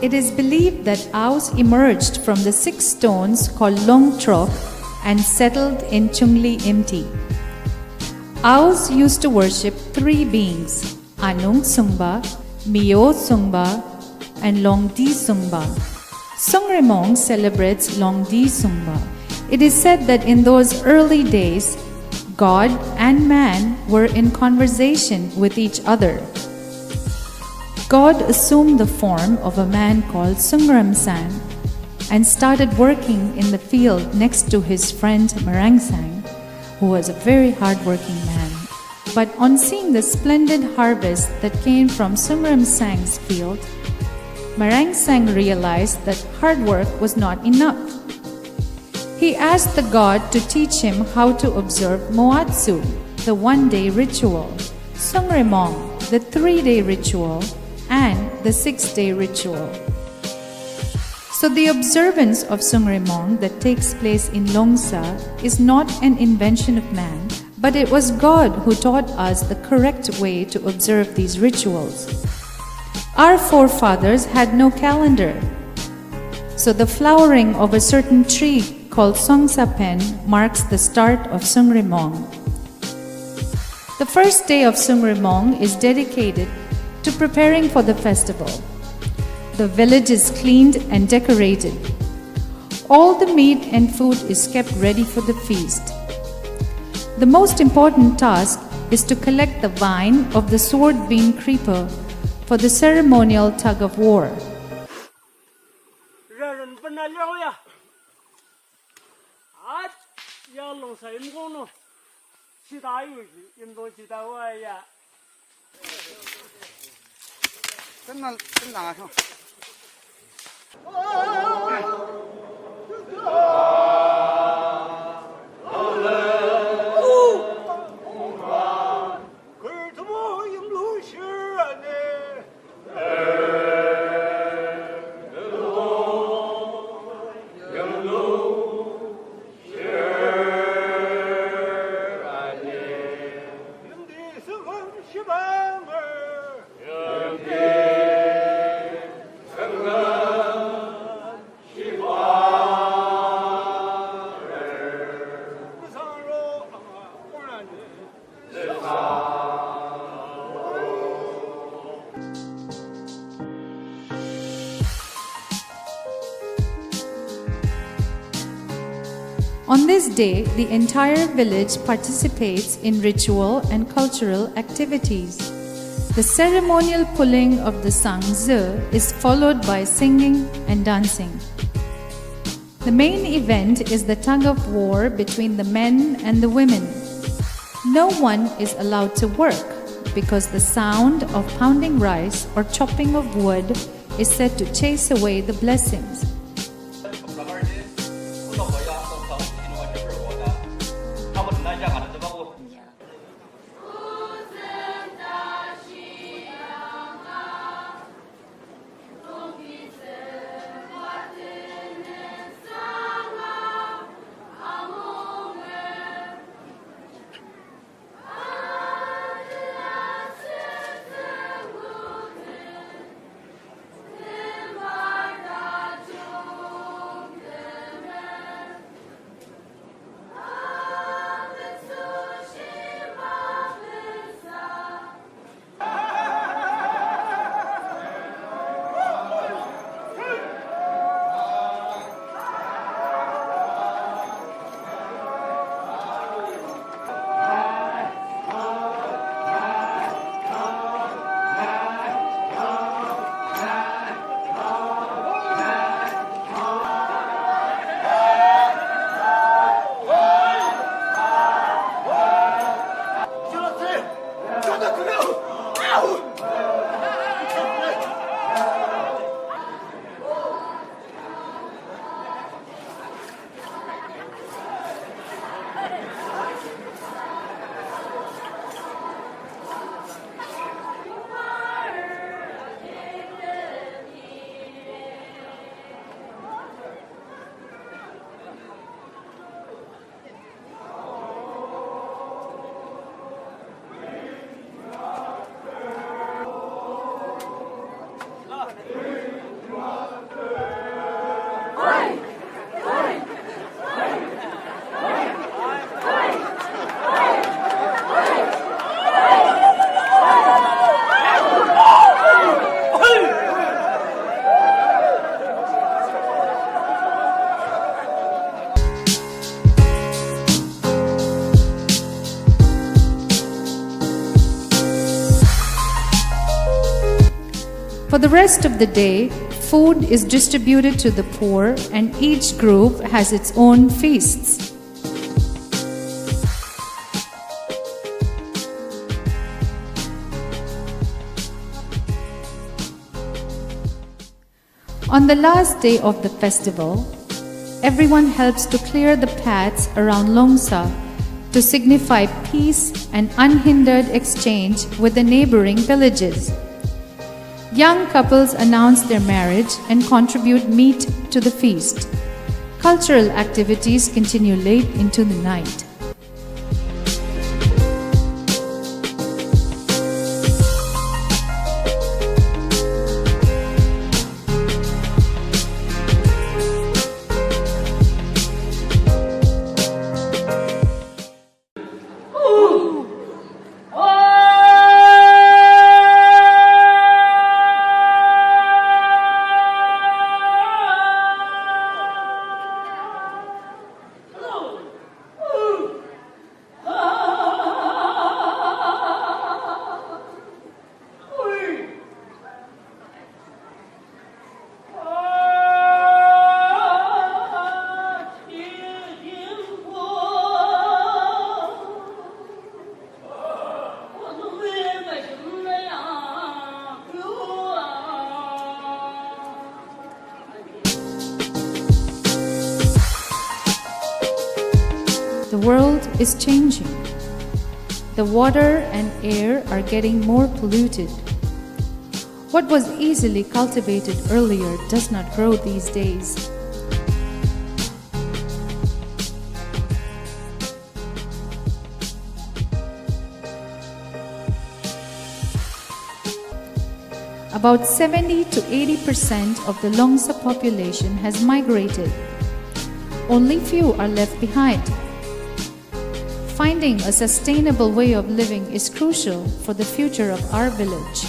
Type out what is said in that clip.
It is believed that Aos emerged from the 6 stones called Long Trok and settled in Tsúngrem. Aos used to worship 3 beings, Anung Sungba, Myo Sungba, and Long Di Sungba. Tsúngremong celebrates Long Di Sungba. It is said that in those early days, God and man were in conversation with each other. God assumed the form of a man called Tsúngrem and started working in the field next to his friend Marangsang, who was a very hard-working man. But on seeing the splendid harvest that came from Tsúngrem's field, Marangsang realized that hard work was not enough. He asked the god to teach him how to observe Moatsu, the 1-day ritual, Tsúngremong, the 3-day ritual, and the 6-day ritual. So the observance of Tsúngremong that takes place in Longsa is not an invention of man, but it was God who taught us the correct way to observe these rituals. Our forefathers had no calendar, so the flowering of a certain tree called Songsapen marks the start of Tsúngremong. The first day of Tsúngremong is dedicated to preparing for the festival. The village is cleaned and decorated. All the meat and food is kept ready for the feast. The most important task is to collect the vine of the sword bean creeper for the ceremonial tug of war. On this day, the entire village participates in ritual and cultural activities. The ceremonial pulling of the sangzi is followed by singing and dancing. The main event is the tug of war between the men and the women. No one is allowed to work because the sound of pounding rice or chopping of wood is said to chase away the blessings. the rest of the day, food is distributed to the poor and each group has its own feasts. On the last day of the festival, everyone helps to clear the paths around Longsa to signify peace and unhindered exchange with the neighboring villages. Young couples announce their marriage and contribute meat to the feast. Cultural activities continue late into the night. The world is changing. The water and air are getting more polluted. What was easily cultivated earlier does not grow these days. About 70 to 80% of the Longsa population has migrated. Only few are left behind. Finding a sustainable way of living is crucial for the future of our village.